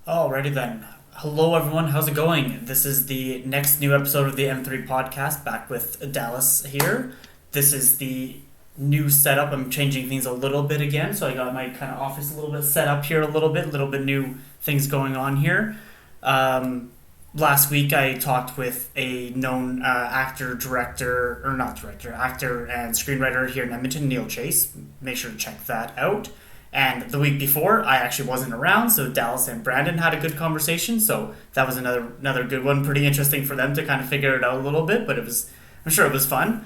Alrighty then. Hello everyone, how's it going? This is the next new episode of the M3 podcast, back with Dallas here. This is the new setup. I'm changing things a little bit again, so I got my kind of office a little bit set up here a little bit new things going on here. Um, Last week I talked with a known actor and screenwriter here in Edmonton, Neil Chase. Make sure to check that out. And the week before, I actually wasn't around, so Dallas and Brandon had a good conversation. So that was another good one. Pretty interesting for them to kind of figure it out a little bit, but I'm sure it was fun.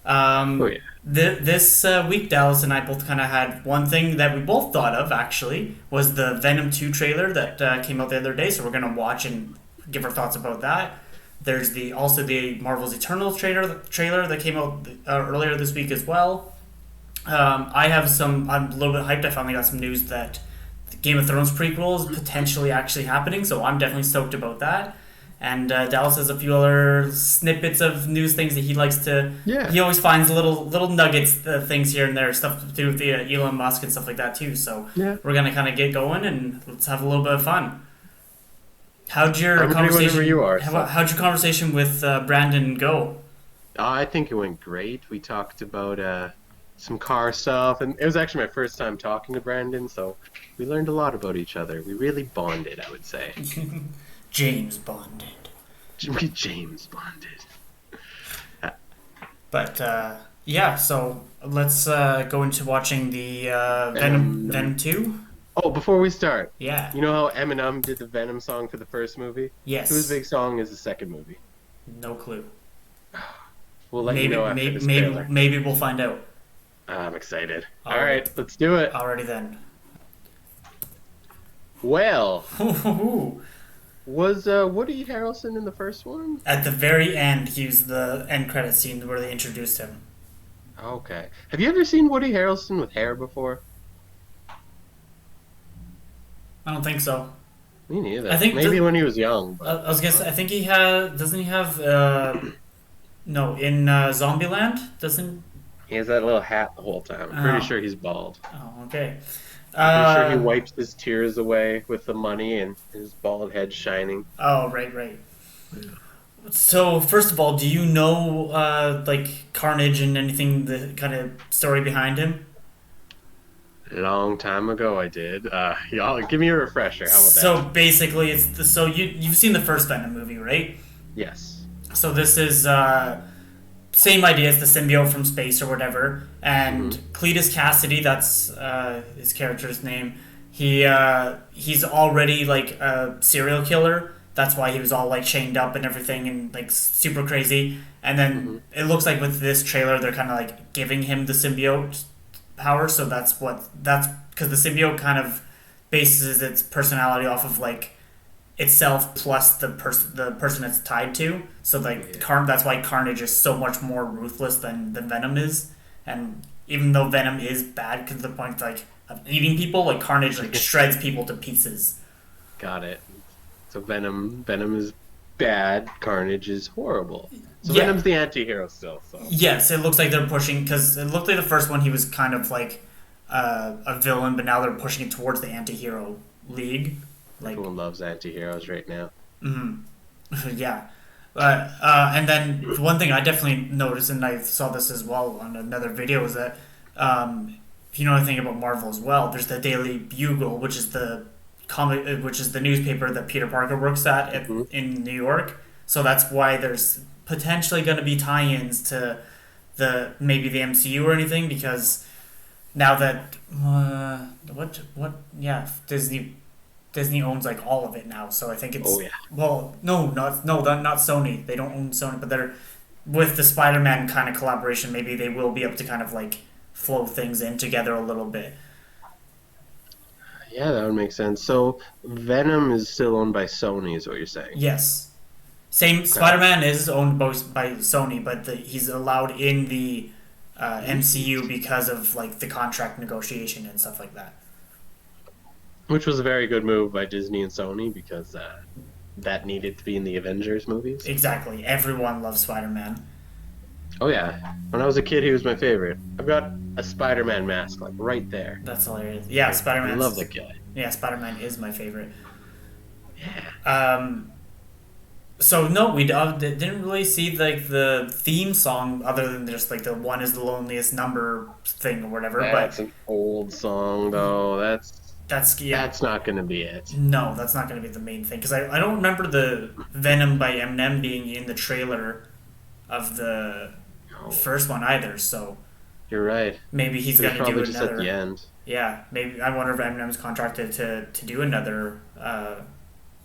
Oh yeah. This week, Dallas and I both kind of had one thing that we both thought of. Actually, was the Venom 2 trailer that came out the other day. So we're gonna watch and give our thoughts about that. There's the Marvel's Eternals trailer that came out earlier this week as well. I'm a little bit hyped. I finally got some news that the Game of Thrones prequel is potentially actually happening, so I'm definitely stoked about that. And Dallas has a few other snippets of news things that he likes to. Yeah. He always finds little nuggets, things here and there, stuff to do with the Elon Musk and stuff like that too. So Yeah. we're gonna kind of get going and let's have a little bit of fun. How'd your I'm ready conversation? whenever you are. How'd your conversation with Brandon go? I think it went great. We talked about some car stuff, and it was actually my first time talking to Brandon, so we learned a lot about each other. We really bonded, I would say. James bonded. We James bonded. But yeah, so let's go into watching the Venom. Venom 2. Oh, before we start, Yeah. you know how Eminem did the Venom song for the first movie? Yes. Whose big song is the second movie? No clue. We'll let you know after this trailer. Maybe we'll find out. I'm excited. All All right. right, let's do it. Alrighty then. Well, was Woody Harrelson in the first one? At the very end, he was the end credit scene where they introduced him. Okay. Have you ever seen Woody Harrelson with hair before? I don't think so. Me neither. I think maybe when he was young. But, I was gonna say, I think he has. Doesn't he have? No, in Zombieland, doesn't. he has that little hat the whole time. I'm Oh. pretty sure he's bald. Oh, okay. I'm pretty sure he wipes his tears away with the money and his bald head shining. Oh, right. So, first of all, do you know like Carnage and anything, the kind of story behind him? A long time ago, I did. Y'all, give me a refresher. How about So that? basically, you've seen the first Venom movie, right? Yes. So this is same idea as the symbiote from space or whatever, and Cletus Cassidy, that's his character's name. He's already like a serial killer. That's why he was all like chained up and everything and like super crazy. And then it looks like with this trailer, they're kind of like giving him the symbiote power. So that's because the symbiote kind of bases its personality off of like itself plus the person it's tied to. So like that's why Carnage is so much more ruthless than Venom is. And even though Venom is bad to the point like of eating people, like Carnage like shreds people to pieces. Got it. So Venom is bad. Carnage is horrible. So Yeah. Venom's the anti-hero still. So Yes, it looks like they're pushing because it looked like the first one he was kind of like a villain, but now they're pushing it towards the anti-hero league. Like, everyone loves anti-heroes right now. yeah. And then one thing I definitely noticed, and I saw this as well on another video, is that if you know anything about Marvel as well, there's the Daily Bugle, which is the newspaper that Peter Parker works at in New York. So that's why there's potentially going to be tie-ins to maybe the MCU or anything, because now that Disney owns like all of it now, so I think it's well, not Sony. They don't own Sony, but they're with the Spider-Man kind of collaboration. Maybe they will be able to kind of like flow things in together a little bit. Yeah, that would make sense. So Venom is still owned by Sony, is what you're saying? Yes, same. Spider-Man is owned both by Sony, but he's allowed in the MCU because of like the contract negotiation and stuff like that. Which was a very good move by Disney and Sony because that needed to be in the Avengers movies. Exactly. Everyone loves Spider-Man. Oh yeah, when I was a kid, he was my favorite. I've got a Spider-Man mask like right there. That's hilarious. Yeah, Spider-Man. I love the guy. Yeah, Spider-Man is my favorite. Yeah. So no, we didn't really see like the theme song other than just like the one is the loneliest number thing or whatever. But That's an old song though. yeah. That's not gonna be it. No, that's not going to be the main thing because I don't remember the Venom by Eminem being in the trailer of the No, first one either. So you're right. maybe he's It was going to do probably just at the another. end. Yeah, maybe I wonder if Eminem's contracted to do another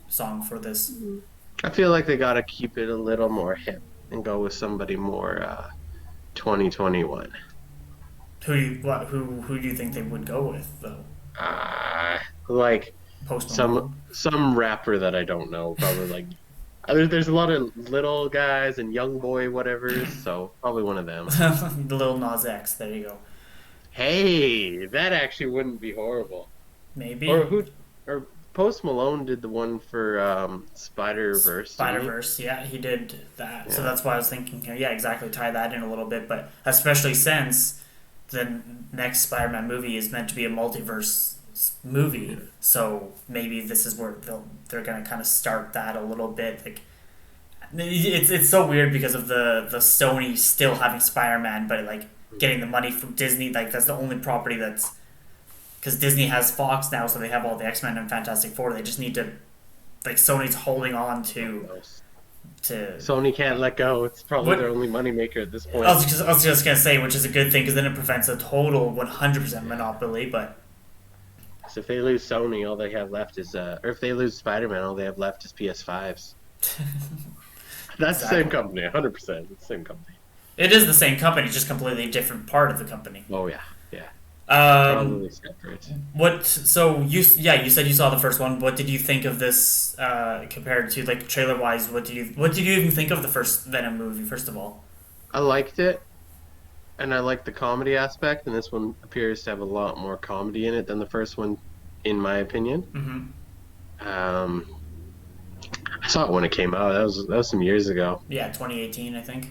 song for this. I feel like they gotta keep it a little more hip and go with somebody more 2021. Who do you think they would go with though? Like Post Malone. some rapper that I don't know. Probably like there's a lot of little guys and young boy whatever. So probably one of them. The Lil Nas X. There you go. Hey, that actually wouldn't be horrible. Maybe. Or Post Malone did the one for Spider Verse. Spider Verse, yeah, he did that. So Yeah. that's why I was thinking, yeah, exactly, tie that in a little bit. But especially since the next Spider-Man movie is meant to be a multiverse movie, so maybe this is where they're gonna kind of start that a little bit. Like, it's so weird because of the Sony still having Spider-Man, but like getting the money from Disney. Like that's the only property that's because Disney has Fox now, so they have all the X-Men and Fantastic Four. They just need to, like, Sony's holding on to. Sony can't let go. It's probably their only moneymaker at this point. I was just gonna say, which is a good thing because then it prevents a total 100% monopoly. But So if they lose Sony, all they have left is, or if they lose Spider-Man, all they have left is PS5s. That's the same company, 100%. It's the same company. it is the same company, just completely different part of the company. Oh yeah, yeah. Probably separate. What? So you said you saw the first one. What did you think of this compared to like trailer wise? What did you even think of the first Venom movie? First of all, I liked it, and I liked the comedy aspect, and this one appears to have a lot more comedy in it than the first one, in my opinion. mm-hmm. I saw it when it came out. That was some years ago. Yeah, 2018, I think.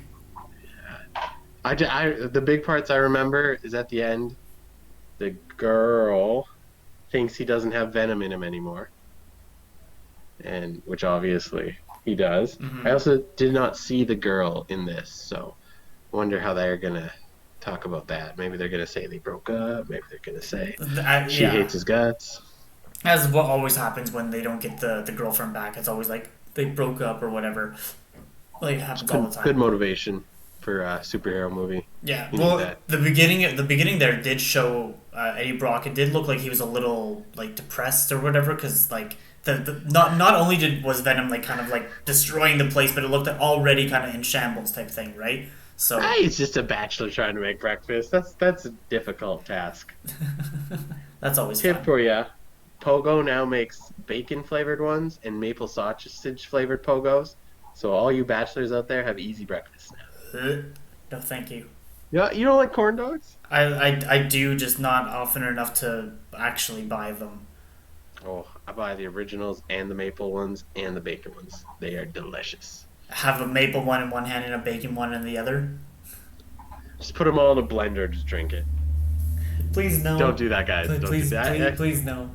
The big parts I remember is at the end. The girl thinks he doesn't have venom in him anymore, and which obviously he does. Mm-hmm. I also did not see the girl in this, so I wonder how they're gonna talk about that. Maybe they're gonna say they broke up. Maybe they're gonna say she hates his guts. As what always happens when they don't get the girlfriend back. It's always like they broke up or whatever. Like it happens all the time. Good motivation for a superhero movie. Yeah, You well, need that. the beginning there did show Eddie Brock. It did look like he was a little like depressed or whatever, because like not only was Venom like kind of like destroying the place, but it looked already kind of in shambles type thing, right? So He's just a bachelor trying to make breakfast. That's a difficult task. that's always Tip fun. for ya: Pogo now makes bacon flavored ones and maple sausage flavored Pogos. So all you bachelors out there have easy breakfast now. No, thank you. Yeah, you don't like corn dogs? I do, just not often enough to actually buy them. Oh, I buy the originals and the maple ones and the bacon ones. They are delicious. Have a maple one in one hand and a bacon one in the other. Just put them all in a blender. Just drink it. Please no. Don't do that, guys. Don't Please, do that. please no.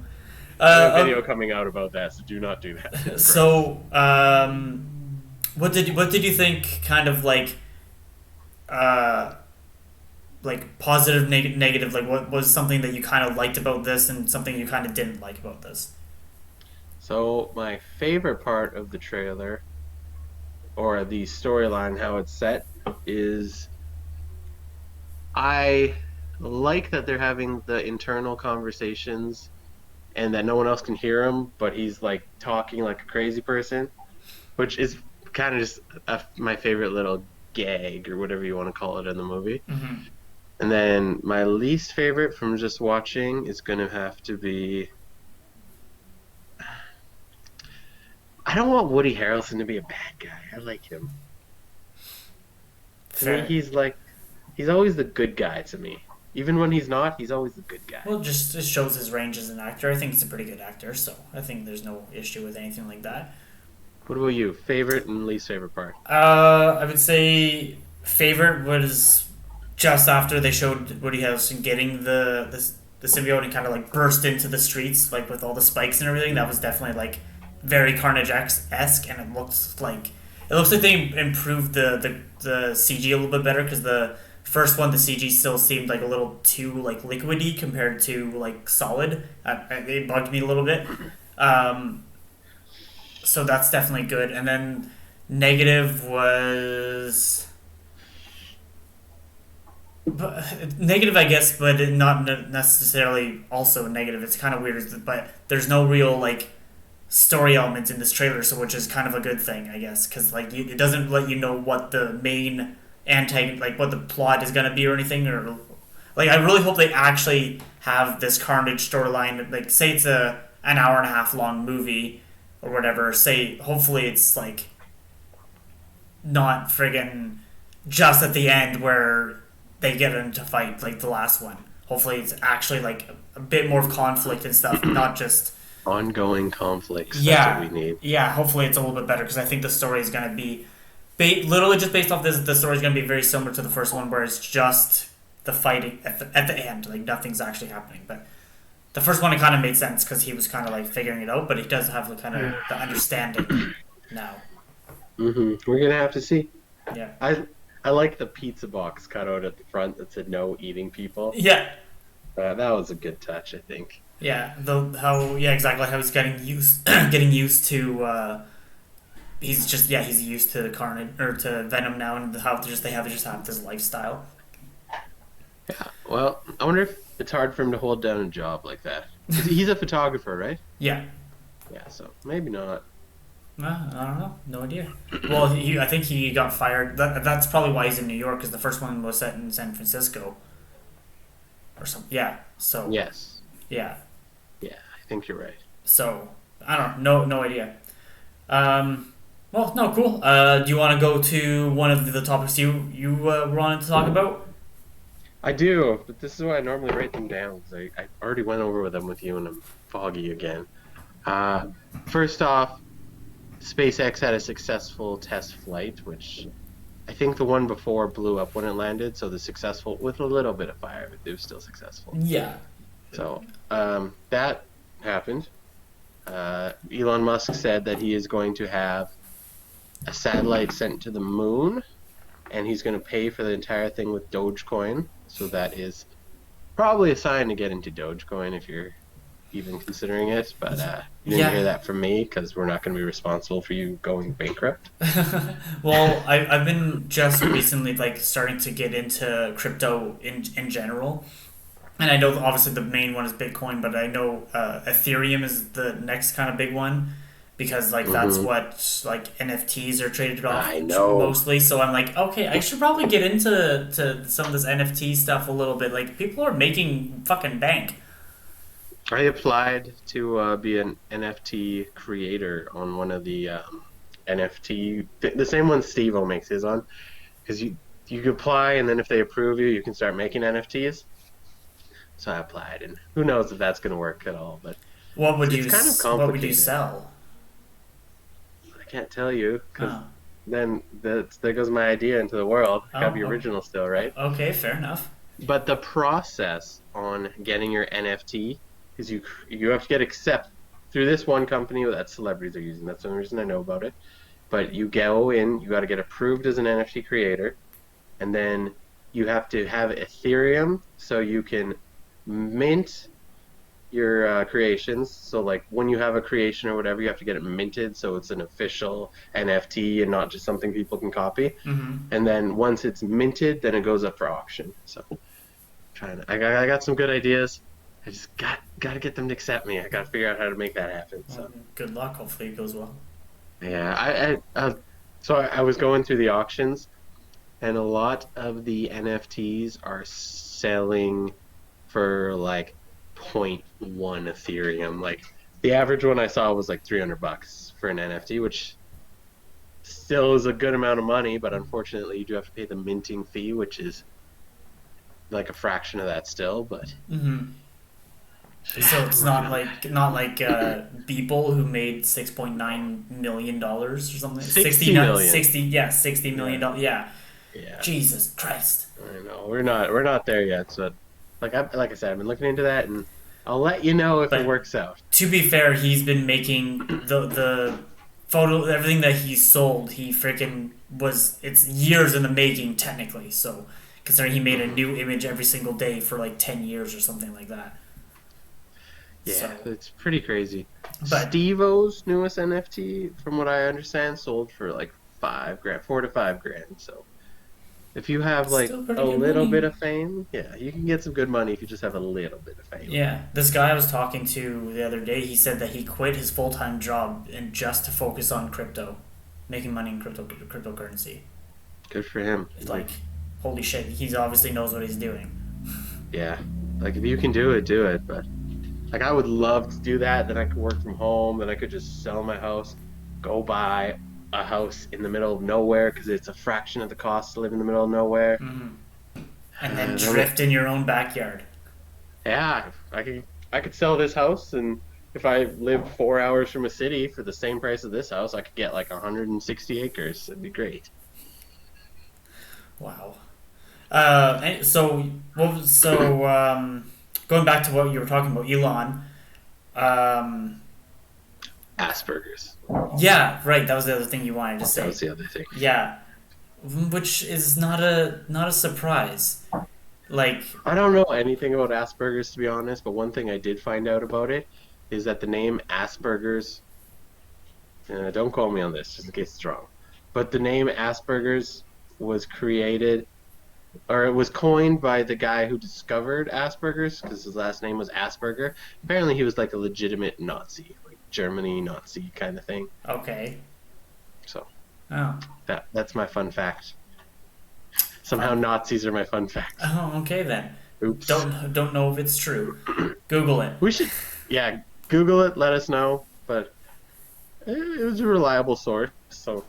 There's a video coming out about that, so do not do that. So, what did you think? Kind of like positive, negative. Like, what was something that you kind of liked about this, and something you kind of didn't like about this? So my favorite part of the trailer, or the storyline, how it's set, is I like that they're having the internal conversations and that no one else can hear him, but he's like talking like a crazy person, which is kind of just my favorite little gag or whatever you want to call it in the movie. Mm-hmm. And then my least favorite from just watching is going to have to be, I don't want Woody Harrelson to be a bad guy. I like him. To me, he's always the good guy to me. Even when he's not, he's always the good guy. Well, just shows his range as an actor. I think he's a pretty good actor, so I think there's no issue with anything like that. What about you? Favorite and least favorite part? I would say favorite was just after they showed Woody Harrelson getting the symbiote and kind of like burst into the streets like with all the spikes and everything. That was definitely like very Carnage-esque, and it looks like they improved the CG a little bit better, because the first one, the CG still seemed like a little too like liquidy compared to like solid. It bugged me a little bit. So that's definitely good. And then negative was negative, I guess, but not necessarily also negative. It's kind of weird, but there's no real like story elements in this trailer, so which is kind of a good thing, I guess, because like it doesn't let you know what the main antagonist, like what the plot is gonna be or anything, or like I really hope they actually have this Carnage storyline. Like, say it's an hour and a half long movie or whatever. Say hopefully it's like not friggin' just at the end where they get into fight like the last one. Hopefully it's actually like a bit more of conflict and stuff, not just ongoing conflicts. Yeah, that's what we need. Yeah. Hopefully it's a little bit better, because I think the story is gonna be literally just based off this. The story is gonna be very similar to the first one, where it's just the fighting at the end. Like nothing's actually happening. But the first one, it kind of made sense because he was kind of like figuring it out, but he does have the kind of the understanding now. We're gonna have to see. Yeah. I like the pizza box cut out at the front that said "No eating people." Yeah. That was a good touch, I think. Yeah. Exactly how he's getting used to. He's used to Carnage or to Venom now, and how they have this lifestyle. Yeah. Well, I wonder if it's hard for him to hold down a job like that. He's a photographer, right? Yeah. Yeah. So maybe not. I don't know. No idea. Well, I think he got fired. That's probably why he's in New York, because the first one was set in San Francisco. Or something. Yeah. So. Yes. Yeah. Yeah, I think you're right. So I don't know. No idea. Well, no, cool. Do you want to go to one of the topics you wanted to talk about? I do, but this is why I normally write them down, because I already went over them with you and I'm foggy again. First off, SpaceX had a successful test flight, which I think the one before blew up when it landed, so the successful, with a little bit of fire, but it was still successful. Yeah. So that happened. Elon Musk said that he is going to have a satellite sent to the moon, and he's going to pay for the entire thing with DogeCoin. So that is probably a sign to get into DogeCoin if you're even considering it. But you didn't hear that from me, because we're not going to be responsible for you going bankrupt. Well, I've been just recently starting to get into crypto in general. And I know obviously the main one is Bitcoin, but I know Ethereum is the next kind of big one, because that's what NFTs are traded off mostly. So I'm like, okay, I should probably get into some of this NFT stuff a little bit. Like, people are making fucking bank. I applied to be an NFT creator on one of the NFT, the same one Steve-O makes his on, because you apply, and then if they approve you, you can start making NFTs. So I applied, and who knows if that's going to work at all. But what would you sell? I can't tell you, because then there goes my idea into the world. I gotta be original still, right? Okay, fair enough. But the process on getting your NFT is you have to get accepted through this one company that celebrities are using. That's the only reason I know about it. But you go in, you got to get approved as an NFT creator, and then you have to have Ethereum so you can mint your creations. So when you have a creation or whatever, you have to get it minted so it's an official NFT and not just something people can copy. And then once it's minted, then it goes up for auction. So I got some good ideas. I just got to get them to accept me. I got to figure out how to make that happen. So good luck. Hopefully it goes well. Yeah, I was going through the auctions, and a lot of the NFTs are selling for .1 Ethereum. The average one I saw was $300 for an NFT, which still is a good amount of money, but unfortunately you do have to pay the minting fee, which is a fraction of that still. But so it's not like Beeple, who made $6.9 million or something. 60 million. 60 million dollars. Yeah. Jesus Christ. I know we're not there yet. So like I said, I've been looking into that, and I'll let you know if it But works out. to be fair, he's been making the photo, everything that he sold. He freaking was. It's years in the making, technically. So considering he made a new image every single day for like 10 years or something like that. Yeah, So, it's pretty crazy. but Steve-O's newest NFT, from what I understand, sold for like $5,000, $4,000 to $5,000. So if you have like still pretty a good little money. bit of fame, yeah, you can get some good money if you just have a little bit of fame. Yeah, this guy I was talking to the other day, he said that he quit his full time job and just to focus on crypto, making money in cryptocurrency. Good for him. It's like, holy shit, he obviously knows what he's doing. Yeah, like if you can do it, do it. But like I would love to do that. Then I could work from home. Then I could just sell my house, go buy a house in the middle of nowhere because it's a fraction of the cost to live in the middle of nowhere. And then drift in your own backyard. Yeah, I could sell this house, and if I lived 4 hours from a city for the same price of this house, I could get like 160 acres. It'd be great. Wow. Going back to what you were talking about, Elon. Um, Asperger's. yeah, right. That was the other thing you wanted to say. That was the other thing. Yeah, which is not a surprise. Like, I don't know anything about Asperger's, to be honest, but one thing I did find out about it is that the name Asperger's, don't call me on this just in case it's wrong, but the name Asperger's was created, or it was coined by the guy who discovered Asperger's, because his last name was Asperger. Apparently he was like a legitimate Nazi, like Germany Nazi kind of thing. okay. So Oh. that's my fun fact. Somehow Nazis are my fun facts. Oh, okay then. Oops. Don't know if it's true. Google it. We should, yeah, Google it. Let us know. But it was a reliable source, so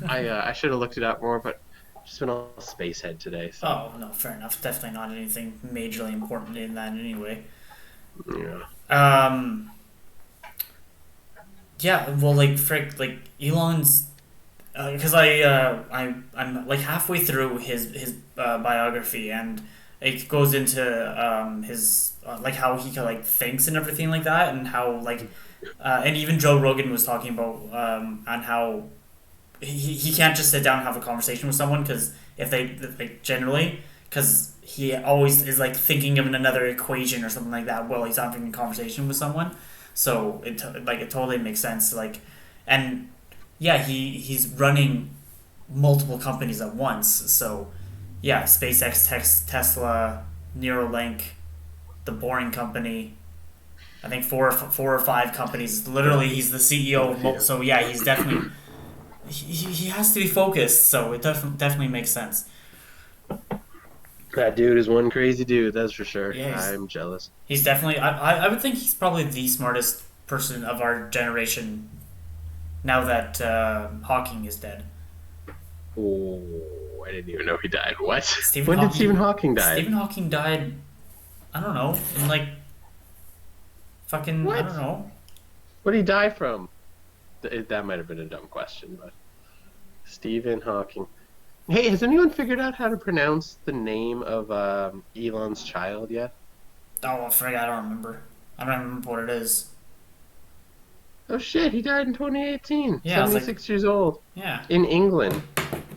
I should have looked it up more. But just been all space head today. So. Oh no, fair enough. Definitely not anything majorly important in that anyway. Yeah. Yeah. Well, like frick, like Elon's, because I'm like halfway through his biography, and it goes into his like how he like thinks and everything like that, and how like and even Joe Rogan was talking about on how he can't just sit down and have a conversation with someone because if they like generally because he always is like thinking of another equation or something like that while he's having a conversation with someone. So it totally makes sense. Like, and yeah, he's running multiple companies at once. So yeah, SpaceX, Tesla, Neuralink, the Boring Company. I think four or five companies. Literally, he's the CEO of. So yeah, he's definitely he has to be focused. So it definitely makes sense. That dude is one crazy dude, that's for sure. Yeah, I'm jealous. He's definitely. I would think he's probably the smartest person of our generation. Now that Hawking is dead. Oh, I didn't even know he died. What? When did Stephen Hawking die? Stephen Hawking died. I don't know. In like. Fucking. What? I don't know. What did he die from? That might have been a dumb question, but Stephen Hawking. Hey, has anyone figured out how to pronounce the name of Elon's child yet? Oh, I forgot. I don't remember. I don't remember what it is. Oh shit, he died in 2018. Yeah, 76 years old. Yeah. In England.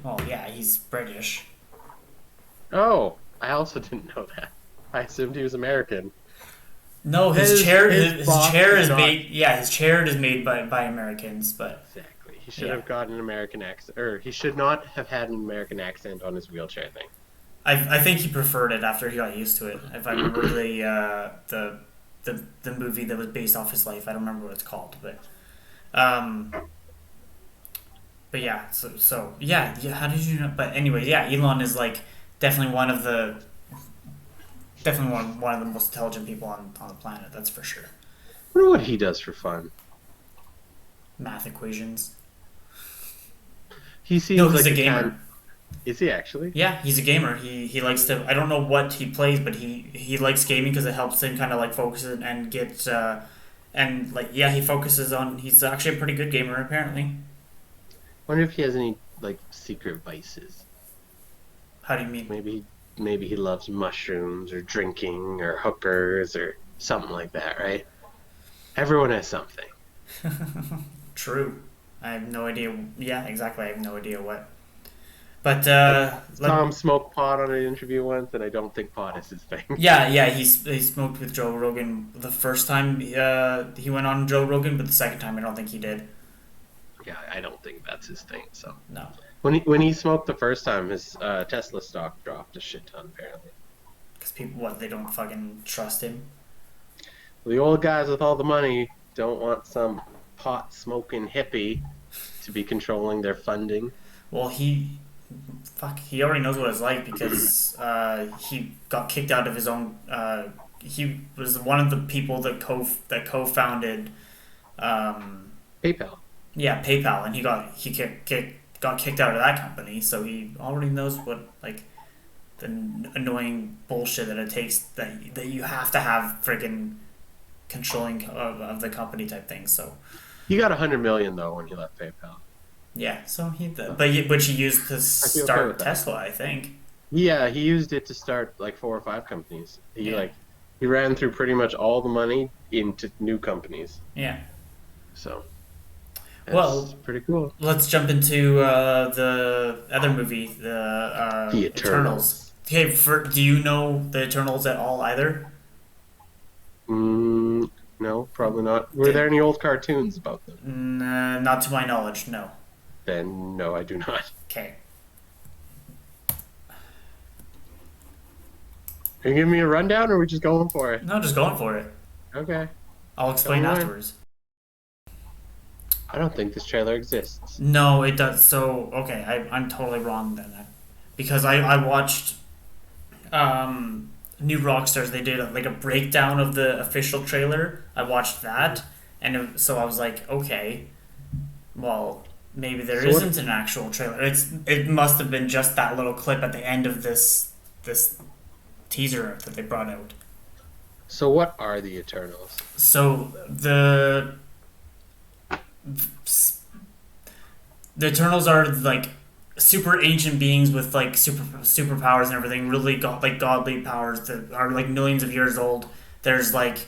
Oh yeah, he's British. Oh, I also didn't know that. I assumed he was American. No, his chair is not... made. Yeah, his chair is made by Americans, but exactly. He should have got an American accent, or he should not have had an American accent on his wheelchair thing. I think he preferred it after he got used to it. If I remember the movie that was based off his life, I don't remember what it's called, but yeah. So yeah. How did you know? But anyway, yeah. Elon is like definitely one of the most intelligent people on the planet. That's for sure. I wonder what he does for fun. Math equations. He seems like he's a gamer. Is he actually? Yeah, he's a gamer. He likes to. I don't know what he plays, but he likes gaming because it helps him kind of like focus and get and like yeah, he focuses on. He's actually a pretty good gamer apparently. Wonder if he has any like secret vices. How do you mean? Maybe he loves mushrooms or drinking or hookers or something like that, right? Everyone has something. True. I have no idea. Yeah, exactly. I have no idea what. But I saw him smoke pot on an interview once, and I don't think pot is his thing. yeah, he smoked with Joe Rogan the first time he went on Joe Rogan, but the second time I don't think he did. Yeah, I don't think that's his thing. So No, when he smoked the first time, his Tesla stock dropped a shit ton apparently. because people they don't fucking trust him. The old guys with all the money don't want some pot smoking hippie to be controlling their funding. Well, he already knows what it's like because he got kicked out of his own. He was one of the people that co-founded. PayPal. Yeah, PayPal, and got kicked out of that company. So he already knows what like the annoying bullshit that it takes that you have to have friggin' controlling of the company type thing. So He got $100 million though when he left PayPal. yeah, so which he used to start with that. Tesla, I think. Yeah, he used it to start like 4 or 5 companies. Yeah. He ran through pretty much all the money into new companies. Yeah. So Well, pretty cool. let's jump into the other movie, the The Eternals. Okay, do you know the Eternals at all either? No, probably not. Were there any old cartoons about them? Not to my knowledge, no. Then no, I do not. Okay. Can you give me a rundown, or are we just going for it? No, just going for it. Okay. I'll explain Don't worry. afterwards. I don't think this trailer exists. No, it does. So, okay, I'm totally wrong then. Because I watched New Rockstars. They did like a breakdown of the official trailer. I watched that, and so I was like, okay, well, maybe there So what- isn't an actual trailer. It must have been just that little clip at the end of this teaser that they brought out. So what are the Eternals? So the Eternals are like super ancient beings with like superpowers and everything, really godly powers that are like millions of years old. There's like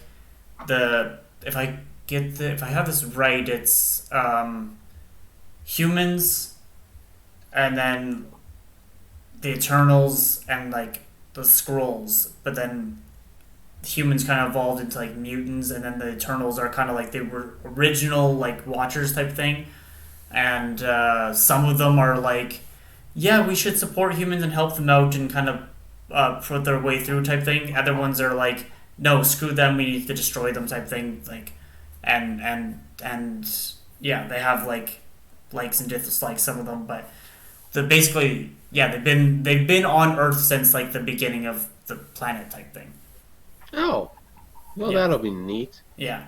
if I have this right, it's humans, and then the Eternals and like the Skrulls, but then humans kind of evolved into like mutants, and then the Eternals are kind of like they were original like Watchers type thing, and some of them are like, yeah, we should support humans and help them out and kind of put their way through type thing. Other ones are like, no, screw them, we need to destroy them type thing. Like, and yeah, they have like likes and dislikes, some of them, but basically, yeah, they've been on Earth since like the beginning of the planet type thing. Oh, well, Yeah. that'll be neat. Yeah.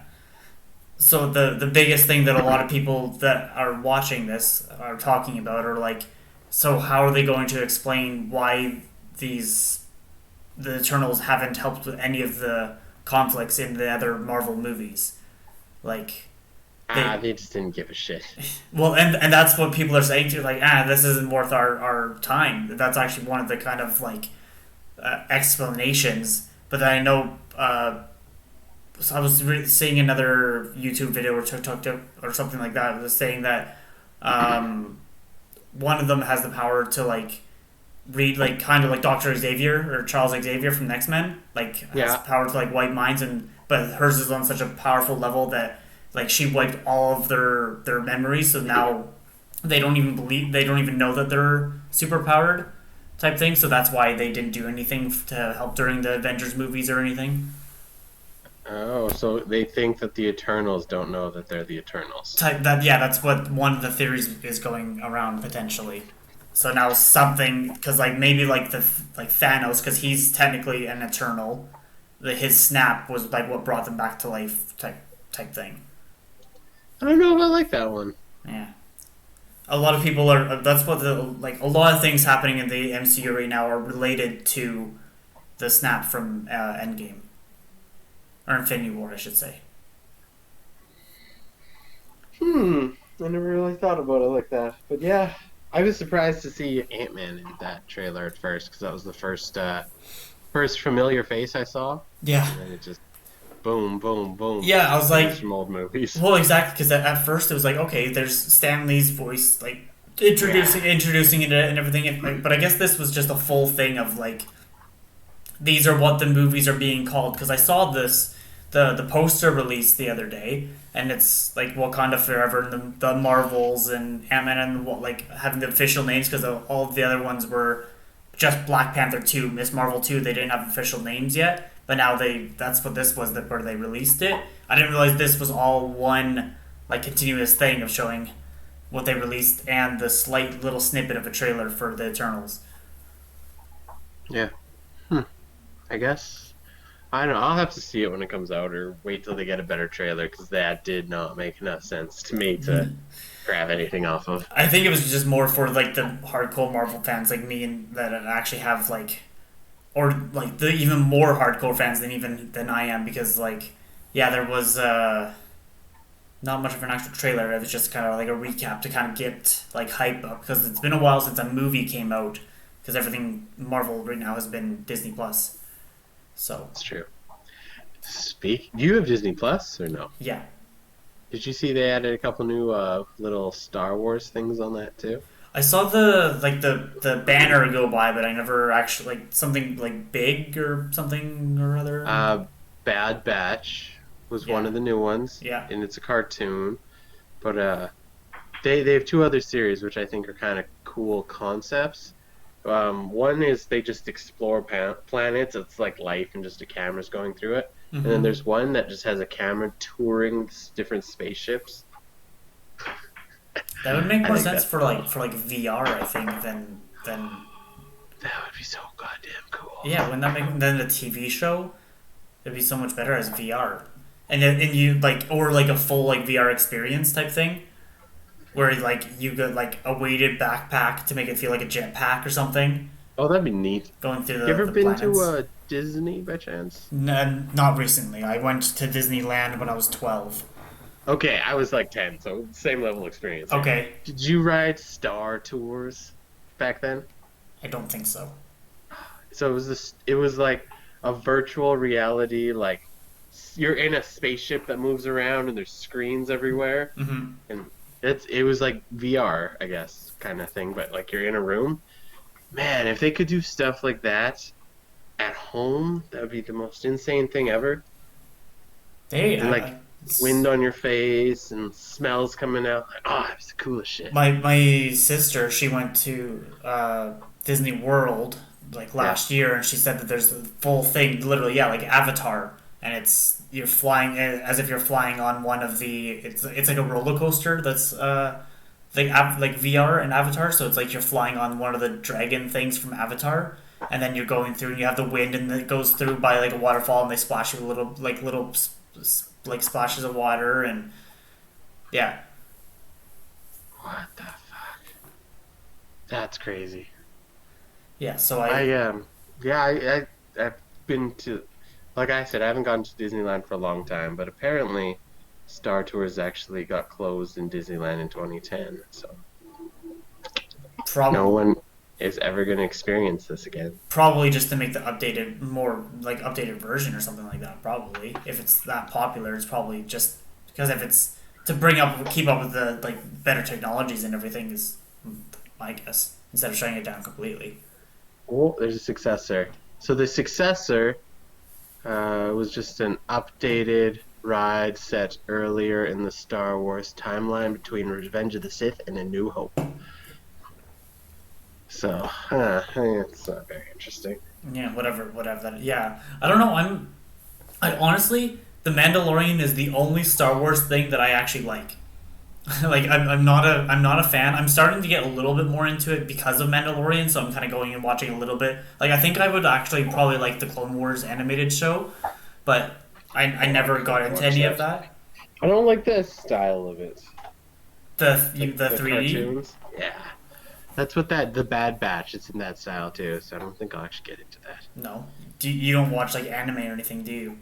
So the biggest thing that a lot of people that are watching this are talking about are like, so how are they going to explain why the Eternals haven't helped with any of the conflicts in the other Marvel movies? Like, They just didn't give a shit. well, and that's what people are saying too. Like, this isn't worth our time. That's actually one of the kind of like explanations. But then I know, so I was seeing another YouTube video or TikTok or something like that. It was saying that one of them has the power to like read like kind of like Dr. Xavier or Charles Xavier from X-Men. Like has power to like wipe minds, but hers is on such a powerful level that like she wiped all of their memories. So now they don't even know that they're super powered type thing. So that's why they didn't do anything to help during the Avengers movies or anything. Oh, so they think that the Eternals don't know that they're the Eternals. That's what one of the theories is going around potentially. So now something, because like maybe like Thanos, because he's technically an Eternal, his snap was like what brought them back to life type thing. I don't know if I like that one. Yeah. A lot of people are. That's what a lot of things happening in the MCU right now are related to the snap from Endgame. Or Infinity War, I should say. I never really thought about it like that. But yeah, I was surprised to see Ant-Man in that trailer at first, because that was the first familiar face I saw. Yeah. And then it just boom, boom, boom. Yeah, I was Things like, from old movies. well, exactly, because at first it was like, okay, there's Stan Lee's voice, like Yeah. introducing it and everything. But I guess this was just a full thing of like, these are what the movies are being called. Because I saw the poster released the other day, and it's like Wakanda Forever and the Marvels and Ant Man and like having the official names because all of the other ones were just Black Panther 2, Miss Marvel 2. They didn't have official names yet, but now that's what this was, where they released it. I didn't realize this was all one like continuous thing of showing what they released and the slight little snippet of a trailer for the Eternals. Yeah. Hmm. I guess. I don't know. I'll have to see it when it comes out or wait till they get a better trailer because that did not make enough sense to me to grab anything off of. I think it was just more for like the hardcore Marvel fans like me and that actually have like, or like the even more hardcore fans than I am, because like, yeah, there was not much of an actual trailer. It was just kind of like a recap to kind of get like hype up, because it's been a while since a movie came out, because everything Marvel right now has been Disney Plus. So It's true. Do you have Disney Plus or no? yeah, Did you see they added a couple new little Star Wars things on that too? I saw the banner go by, but I never actually like something like big or something or other. Bad Batch was one Yeah, of the new ones, yeah. and it's a cartoon. But they have two other series which I think are kind of cool concepts. One is they just explore planets. It's like life and just a camera's going through it. And then Mm-hmm. there's one that just has a camera touring different spaceships. That would make I more think sense that's cool. for like VR, I think, than That would be so goddamn cool. yeah. When that make then the TV show, it'd be so much better as VR, and you like, or like a full like VR experience type thing, where like you get like a weighted backpack to make it feel like a jetpack or something, Oh, that'd be neat. going through You ever the been to planets. Disney by chance? Not recently. I went to Disneyland when I was 12. Okay, I was like 10, so same level experience here. Okay, Did you ride Star Tours back then? I don't think so. So it was like a virtual reality, like you're in a spaceship that moves around and there's screens everywhere, Mm-hmm. and it was like VR, I guess, kind of thing, but like you're in a room. Man, if they could do stuff like that at home, that would be the most insane thing ever. They And like wind on your face and smells coming out. Like, oh, it's the coolest shit. my sister, she went to Disney World like Yeah. last year, and she said that there's a full thing, literally, yeah, like Avatar, and it's you're flying as if you're flying on one of the. It's like a roller coaster that's like VR and Avatar, so it's like you're flying on one of the dragon things from Avatar. And then you're going through, and you have the wind, and it goes through by like a waterfall, and they splash you with little like splashes of water, and yeah, What the fuck? That's crazy. yeah. So Yeah, I've been to, like I said, I haven't gone to Disneyland for a long time, but apparently Star Tours actually got closed in Disneyland in 2010, so no probably one is ever going to experience this again. probably just to make the more like updated version or something like that. Probably if it's that popular, it's probably just because if it's to keep up with the like better technologies and everything is my guess, instead of shutting it down completely. Oh, there's a successor. So the successor was just an updated ride set earlier in the Star Wars timeline between Revenge of the Sith and A New Hope. So, it's not very interesting. Yeah, whatever that. Yeah, I don't know. I honestly, The Mandalorian is the only Star Wars thing that I actually like. Like I'm not a fan. I'm starting to get a little bit more into it because of Mandalorian, so I'm kind of going and watching a little bit. Like I think I would actually probably like the Clone Wars animated show, but I never got into Watch any that. of that. I don't like the style of it. The The 3D. cartoons. Yeah. That's what the Bad Batch, it's in that style too, so I don't think I'll actually get into that. No, you don't watch like anime or anything, do you?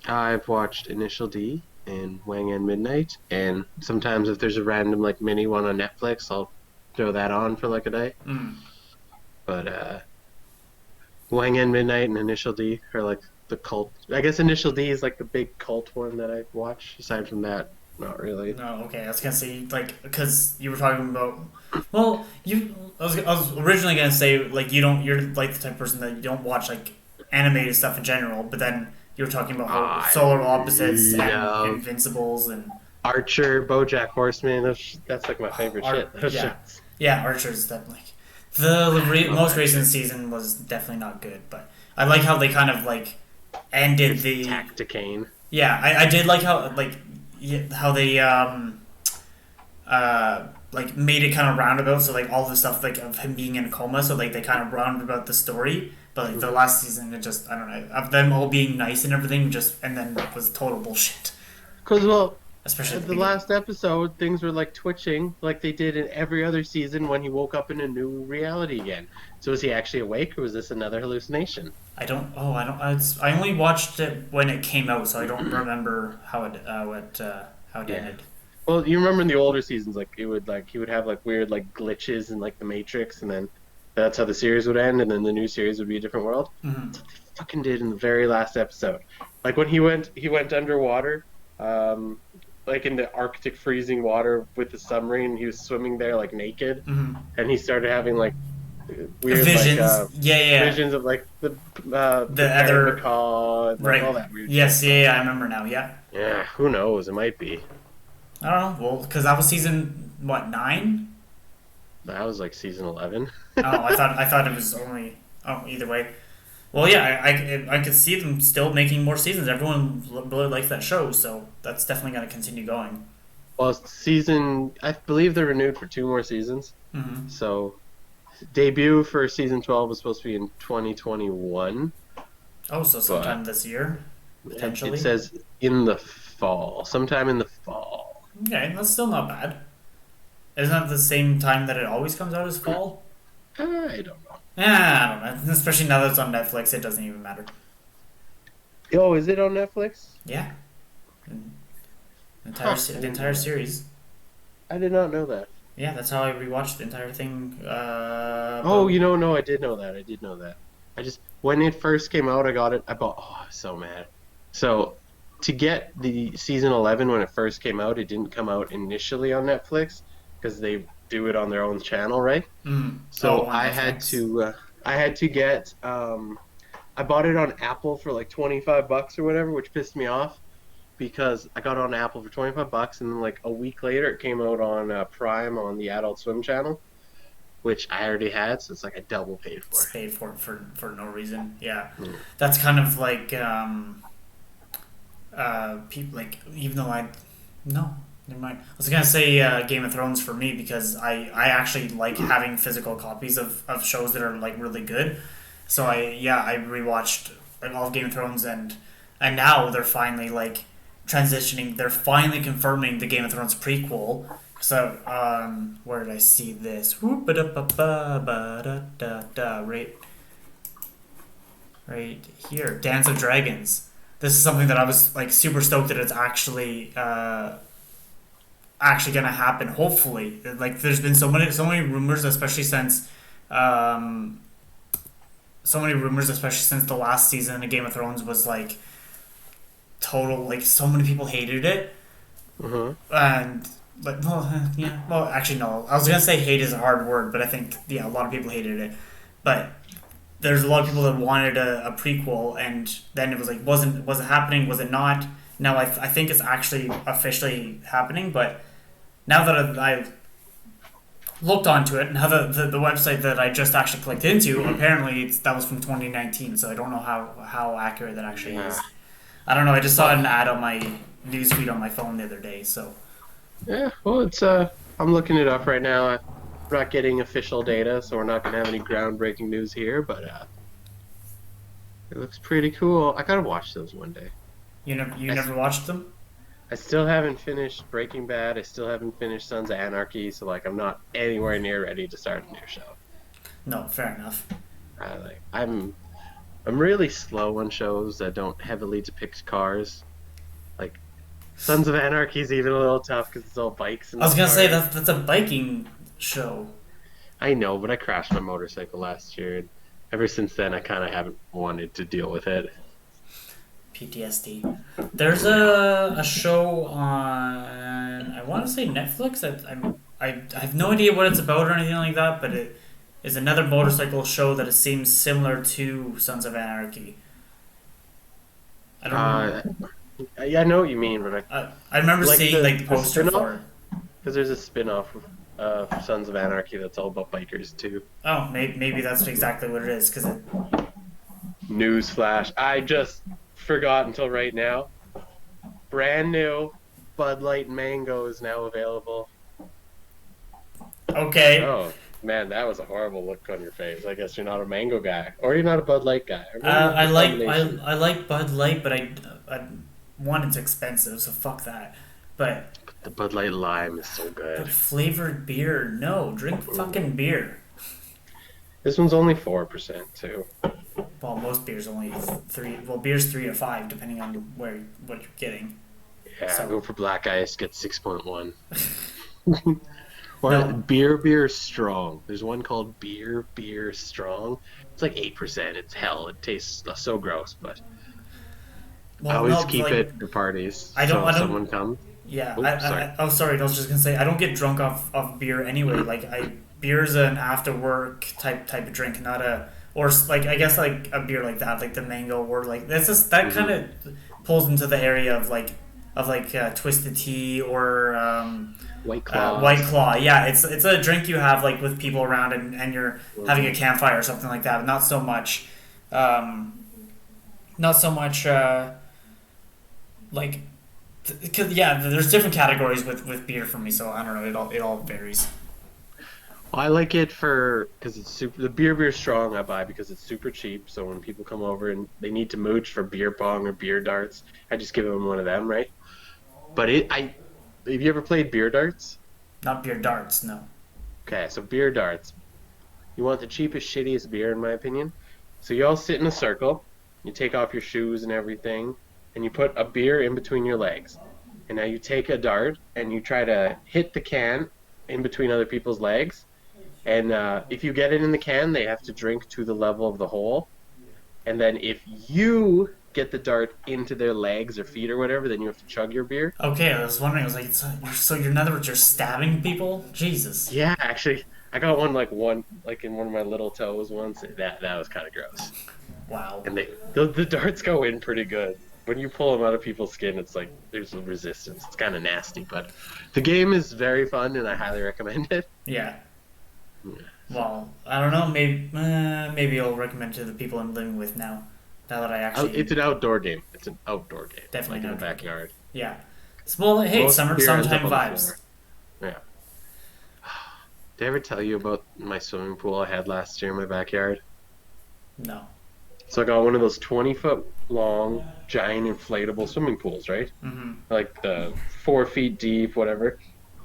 I've watched Initial D and Wang and Midnight, and sometimes if there's a random like mini one on Netflix, I'll throw that on for like a day. Mm. But Wang and Midnight and Initial D are like the cult. I guess Initial D is like the big cult one that I watch. Aside from that, not really. No, okay. I was gonna say like because you were talking about. Well, I was originally gonna say like you don't. You're like the type of person that you don't watch like animated stuff in general. But then you were talking about Solar Opposites and Invincibles and Archer, BoJack Horseman. That's like my favorite shit. Yeah, Archer's definitely. The most recent season was definitely not good, but I like how they kind of like ended the Tacticane. Yeah, I did like how how they like made it kind of roundabout. So like all the stuff like of him being in a coma. So like they kind of rounded about the story. But like the last season, it just I don't know of them all being nice and everything. And then it was total bullshit. Because especially the last episode, things were like twitching like they did in every other season when he woke up in a new reality again. So was he actually awake, or was this another hallucination? I don't. Oh, I don't. I only watched it when it came out, so I don't remember how it ended. Well, you remember in the older seasons, like he would have like weird like glitches in like the Matrix, and then that's how the series would end, and then the new series would be a different world. Mm-hmm. That's what they fucking did in the very last episode. Like when he went underwater. Like in the Arctic freezing water with the submarine, he was swimming there like naked, and he started having like weird visions, visions of like the other macaw and right. all that weird. Yes, stuff. yeah, I remember now. Yeah. Yeah, who knows? It might be. I don't know. Well, because that was season 9. That was like season 11. I thought it was only. Oh, either way. Well, yeah, I could see them still making more seasons. Everyone really likes that show, so that's definitely going to continue going. Well, I believe they're renewed for 2 more seasons. Mm-hmm. So, debut for season 12 was supposed to be in 2021. Oh, so sometime this year, potentially? It says in the fall. Sometime in the fall. Okay, that's still not bad. Isn't that the same time that it always comes out as fall? I don't know. I don't know. Especially now that it's on Netflix, it doesn't even matter. Oh, is it on Netflix? Yeah. The entire series. I did not know that. Yeah, that's how I rewatched the entire thing. No, I did know that. I just, when it first came out, I was so mad. So, to get the season 11 when it first came out, it didn't come out initially on Netflix, because they do it on their own channel, right? So I had to get I bought it on Apple for like $25 or whatever, which pissed me off because I got it on Apple for $25 and then like a week later it came out on Prime on the Adult Swim channel, which I already had, so it's like I double paid for it. It's paid for no reason. Yeah. That's kind of like people like even though no. Never mind. I was gonna say Game of Thrones for me because I actually like having physical copies of shows that are like really good. So I rewatched like all of Game of Thrones and now they're finally like transitioning. They're finally confirming the Game of Thrones prequel. So where did I see this? Right here, Dance of Dragons. This is something that I was like super stoked that it's actually gonna happen. Hopefully, like there's been so many rumors, especially since the last season of Game of Thrones was like total, like so many people hated it, and like well actually no, I was gonna say hate is a hard word, but I think a lot of people hated it, but there's a lot of people that wanted a prequel, and then it was like was it happening, was it not? Now I think it's actually officially happening, but now that I've looked onto it, now the website that I just actually clicked into, apparently that was from 2019, so I don't know how accurate that actually is. I don't know, I just saw an ad on my newsfeed on my phone the other day, so. Yeah, well, it's I'm looking it up right now. I'm not getting official data, so we're not going to have any groundbreaking news here, but it looks pretty cool. I gotta watch those one day. You never watched them? I still haven't finished Breaking Bad. I still haven't finished Sons of Anarchy, so like I'm not anywhere near ready to start a new show. No, fair enough. I'm really slow on shows that don't heavily depict cars. Like Sons of Anarchy is even a little tough because it's all bikes. And I was gonna say that's a biking show. I know, but I crashed my motorcycle last year, and ever since then I kind of haven't wanted to deal with it. PTSD. There's a show on, I want to say Netflix. I have no idea what it's about or anything like that, but it is another motorcycle show that it seems similar to Sons of Anarchy. I don't know. Yeah, I know what you mean, but I remember like seeing like the poster spin-off? for it. Because there's a spin-off of Sons of Anarchy that's all about bikers too. Oh, maybe that's exactly what it is. Because Newsflash! I just forgot until right now. Brand new Bud Light Mango is now available. okay, Oh man, that was a horrible look on your face. I guess you're not a mango guy, or you're not a Bud Light guy. Or maybe I it's a like combination. I like Bud Light, but one, it's expensive, so fuck that. But The Bud Light Lime is so good. flavored beer, no, drink fucking beer. This one's only 4% too. Well, most beers only three. Well, beer's 3 to 5, depending on what you're getting. Yeah, So- go for black ice, get 6.1. Or No. beer strong. There's one called beer strong. It's like 8%. It's hell. It tastes so gross, but I always no, keep like, it for parties. I don't- So I if don't- someone comes. Yeah. Oops, sorry. Oh, sorry. I was just gonna say I don't get drunk off beer anyway. Like beer's an after work type of drink, not a or like I guess like a beer like that, like the mango or like that's just that kind of pulls into the area of like Twisted Tea or White Claw. White Claw. Yeah, it's a drink you have like with people around and you're having a campfire or something like that. But not so much. Not so much. Like. Cause, yeah, there's different categories with beer for me, so I don't know. It all varies. I like it because it's super. The beer strong I buy because it's super cheap. So when people come over and they need to mooch for beer pong or beer darts, I just give them one of them, right? But have you ever played beer darts? Not beer darts, no. Okay, so beer darts. You want the cheapest, shittiest beer, in my opinion. So you all sit in a circle. You take off your shoes and everything, and you put a beer in between your legs. And now you take a dart and you try to hit the can in between other people's legs. And if you get it in the can, they have to drink to the level of the hole. And then if you get the dart into their legs or feet or whatever, then you have to chug your beer. Okay, I was wondering. I was like, so you're in other words, you're stabbing people? Jesus. Yeah, actually, I got one in one of my little toes once. That was kind of gross. Wow. And the darts go in pretty good. When you pull them out of people's skin, it's like there's a resistance. It's kind of nasty, but the game is very fun, and I highly recommend it. Yeah. Well, I don't know. Maybe I'll recommend it to the people I'm living with now. Now that I actually. It's an outdoor game. Definitely like in an the outdoor backyard. Yeah. Well, hey, Most beer ends summertime up on the vibes. floor. Yeah. Did I ever tell you about my swimming pool I had last year in my backyard? No. So I got one of those 20-foot long, giant inflatable swimming pools, right? Mm-hmm. Like the 4 feet deep, whatever.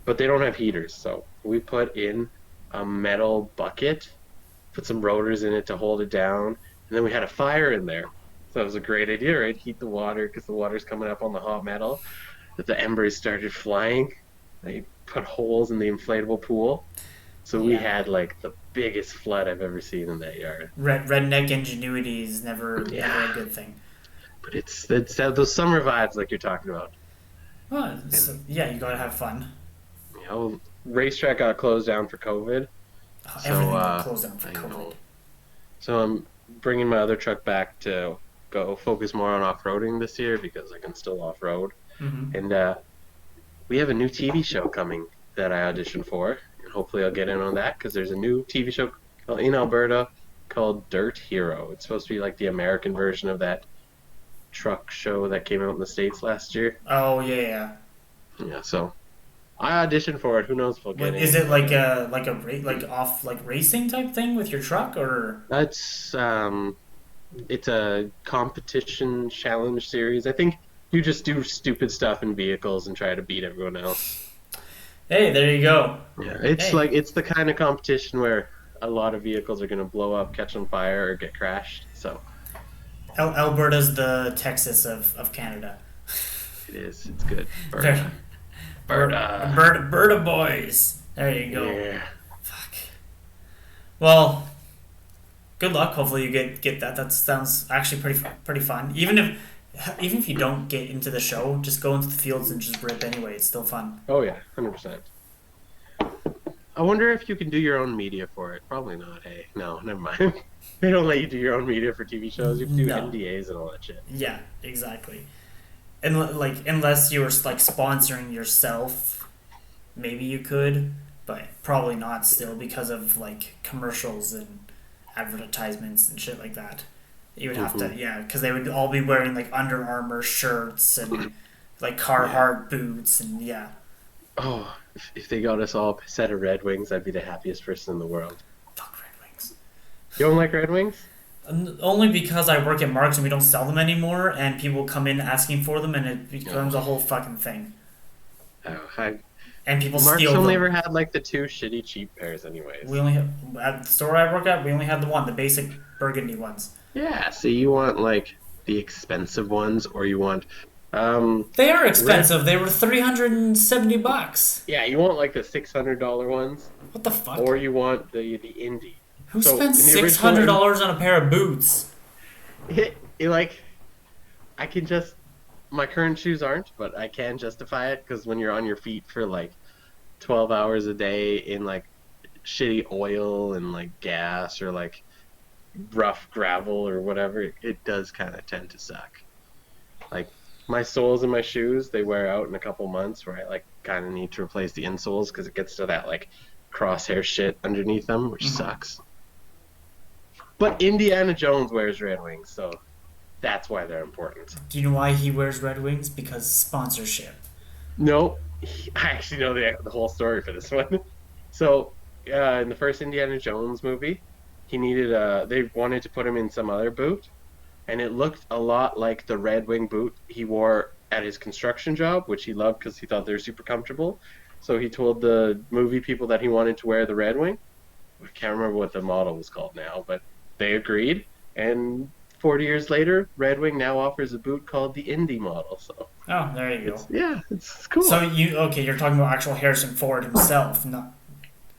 But they don't have heaters, so we put in a metal bucket, put some rotors in it to hold it down, and then we had a fire in there. So that was a great idea, right? Heat the water because the water's coming up on the hot metal. But the embers started flying. They put holes in the inflatable pool. So we Yeah. had like the biggest flood I've ever seen in that yard. Redneck ingenuity is never a good thing. But it's those summer vibes like you're talking about. Well, yeah, you gotta have fun. You know, racetrack got closed down for COVID. Everything got closed down for I COVID. know. So I'm bringing my other truck back to go focus more on off-roading this year because I can still off-road. Mm-hmm. And we have a new TV show coming that I auditioned for. And hopefully I'll get in on that because there's a new TV show in Alberta called Dirt Hero. It's supposed to be like the American version of that truck show that came out in the States last year. Oh yeah. Yeah, so I auditioned for it. Who knows if I'll get in. Is it like a racing type thing with your truck or? That's it's a competition challenge series. I think you just do stupid stuff in vehicles and try to beat everyone else. Hey, there you go. Yeah, it's Hey. like it's the kind of competition where a lot of vehicles are going to blow up, catch on fire, or get crashed. So Alberta's the Texas of Canada. it is. It's good. Very- Berta boys. There you go. Yeah. Fuck. Well, good luck. Hopefully you get that. That sounds actually pretty fun. Even if even if you don't get into the show, just go into the fields and just rip anyway. It's still fun. Oh yeah, 100%. I wonder if you can do your own media for it. Probably not. Hey, no, never mind. They don't let you do your own media for TV shows. You have to do No. NDAs and all that shit. Yeah, exactly. And like, unless you were like sponsoring yourself, maybe you could, but probably not still because of like commercials and advertisements and shit like that. You would have to, yeah, because they would all be wearing like Under Armour shirts and like Carhartt boots and yeah. Oh, if they got us all a set of Red Wings, I'd be the happiest person in the world. Fuck Red Wings. You don't like Red Wings? Only because I work at Mark's and we don't sell them anymore, and people come in asking for them, and it becomes a whole fucking thing. Oh, And people Mark's steal them. only ever had like the 2 shitty cheap pairs, anyways. We only have, at the store I work at, we only had the one, the basic burgundy ones. Yeah, so you want like the expensive ones, or you want They are expensive. They were $370. yeah, you want like the $600 ones, What the fuck? or you want the indie. Who So, spends in the original $600 on a pair of boots? Like, I can just my current shoes aren't, but I can justify it because when you're on your feet for like 12 hours a day in like shitty oil and like gas or like rough gravel or whatever, it does kind of tend to suck. Like my soles in my shoes, they wear out in a couple months where I like kind of need to replace the insoles because it gets to that like crosshair shit underneath them, which sucks. But Indiana Jones wears Red Wings, so that's why they're important. Do you know why he wears Red Wings? Because sponsorship. No, I actually know the whole story for this one. So, in the first Indiana Jones movie, he needed they wanted to put him in some other boot, and it looked a lot like the Red Wing boot he wore at his construction job, which he loved because he thought they were super comfortable. So he told the movie people that he wanted to wear the Red Wing. I can't remember what the model was called now, but they agreed, and 40 years later, Red Wing now offers a boot called the Indy model. So Oh, there you go. it's cool. So you're talking about actual Harrison Ford himself, not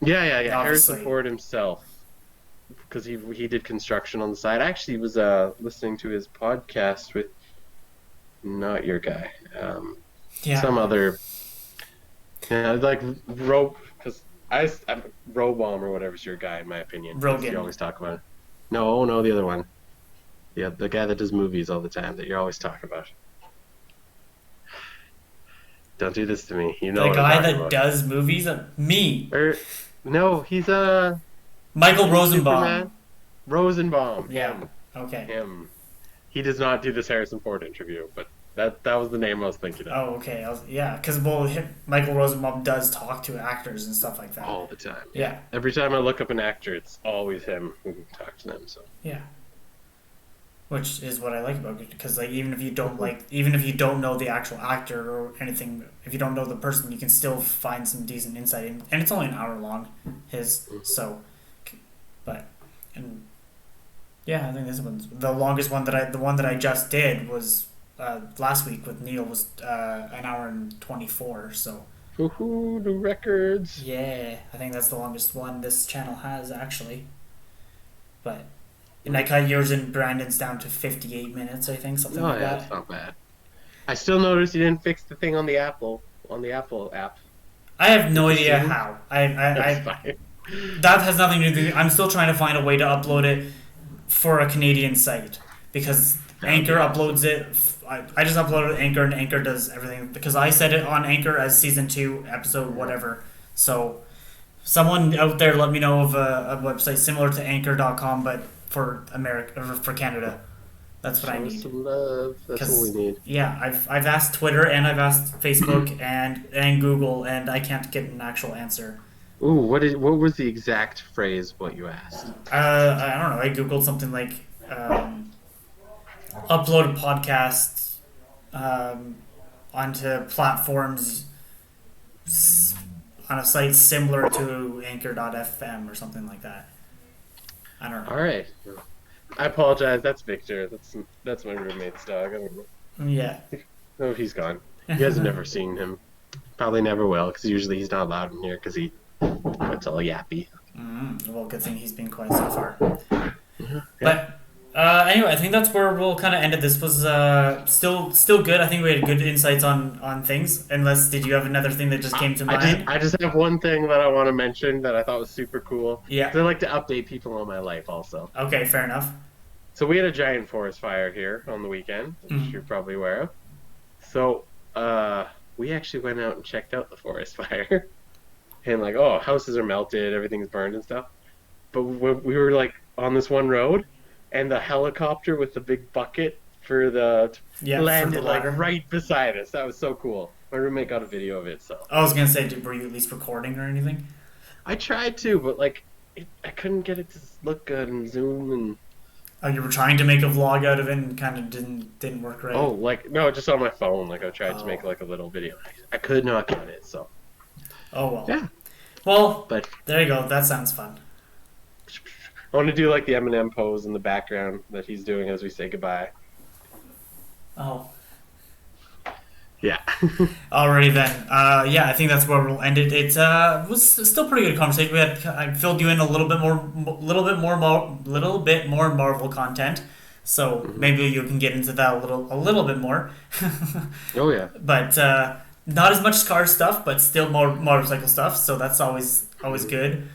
Yeah. Obviously. Harrison Ford himself, because he did construction on the side. I actually was listening to his podcast with not your guy, some other, like Rope, because I'm Robomb or whatever's your guy in my opinion. Rogan. You always talk about it. No, the other one. Yeah, the guy that does movies all the time that you always talk about. Don't do this to me. You know the what guy I'm talking that about. does movies. Me. No, he's Michael Rosenbaum. Superman. Rosenbaum. Yeah. Okay. Him. He does not do this Harrison Ford interview, but that was the name I was thinking of. Oh, okay. Because Michael Rosenbaum does talk to actors and stuff like that. All the time. Yeah. Every time I look up an actor, it's always him who talks to them. So. Yeah. Which is what I like about it, because like even if you don't know the actual actor or anything, if you don't know the person, you can still find some decent insight in, and it's only an hour long. Yeah, I think this one's the longest one the one that I just did was last week with Neil was an hour and 24. So. Woohoo! New records. Yeah, I think that's the longest one this channel has actually, but. And I cut yours and Brandon's down to 58 minutes, I think, something like that. That's not bad. I still noticed you didn't fix the thing on the Apple app. I have no idea how. That's fine. That has nothing to do. I'm still trying to find a way to upload it for a Canadian site because Anchor uploads it. I just uploaded it to Anchor, and Anchor does everything because I set it on Anchor as season 2, episode whatever. So someone out there, let me know of a website similar to Anchor.com, but for America or for Canada. That's what I need. Some love. That's what we need. Yeah, I've asked Twitter and I've asked Facebook and Google, and I can't get an actual answer. Ooh, what was the exact phrase what you asked? I don't know. I googled something like upload a podcast onto platforms on a site similar to Anchor.fm or something like that. I don't know. All right. I apologize. That's Victor. That's my roommate's dog. I don't know. Yeah. No, he's gone. You guys have never seen him. Probably never will, because usually he's not allowed in here because he gets all yappy. Well, good thing he's been quiet so far. Yeah. But Anyway, I think that's where we'll kind of end it. This was still good. I think we had good insights on things. Unless, did you have another thing that just came to mind? I just have one thing that I want to mention that I thought was super cool. Yeah. 'Cause I like to update people on my life also. Okay, fair enough. So we had a giant forest fire here on the weekend, which you're probably aware of. So we actually went out and checked out the forest fire. And like, oh, houses are melted, everything's burned and stuff. But we were like on this one road, and the helicopter with the big bucket for the landed like right beside us. That was so cool. My roommate got a video of it. So I was gonna say, were you at least recording or anything? I tried to, but like I couldn't get it to look good and zoom and. Oh, you were trying to make a vlog out of it and kind of didn't work right. Oh, like no, just on my phone. Like I tried to make like a little video. I could not get it. So. Oh well. Yeah. Well, but there you go. That sounds fun. I want to do like the Eminem pose in the background that he's doing as we say goodbye. Oh. Yeah. Alrighty then. Yeah, I think that's where we'll end it. It was still pretty good conversation. I filled you in a little bit more Marvel content, so maybe you can get into that a little bit more. Oh yeah. But not as much car stuff, but still more motorcycle stuff. So that's always good.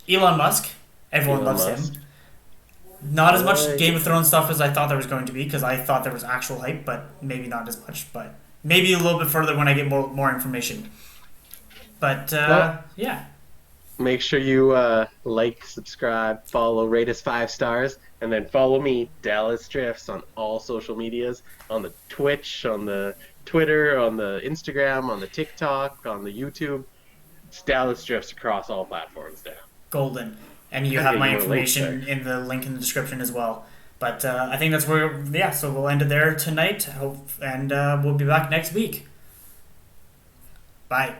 Elon Musk. Everyone loves him. Not as much Game of Thrones stuff as I thought there was going to be, because I thought there was actual hype, but maybe not as much. But maybe a little bit further when I get more information. But yeah. Make sure you like, subscribe, follow, rate us 5 stars, and then follow me, Dallas Drifts, on all social medias, on the Twitch, on the Twitter, on the Instagram, on the TikTok, on the YouTube. It's Dallas Drifts across all platforms now. Golden. And you have my information in the link in the description as well. But I think that's where, so we'll end it there tonight. And we'll be back next week. Bye.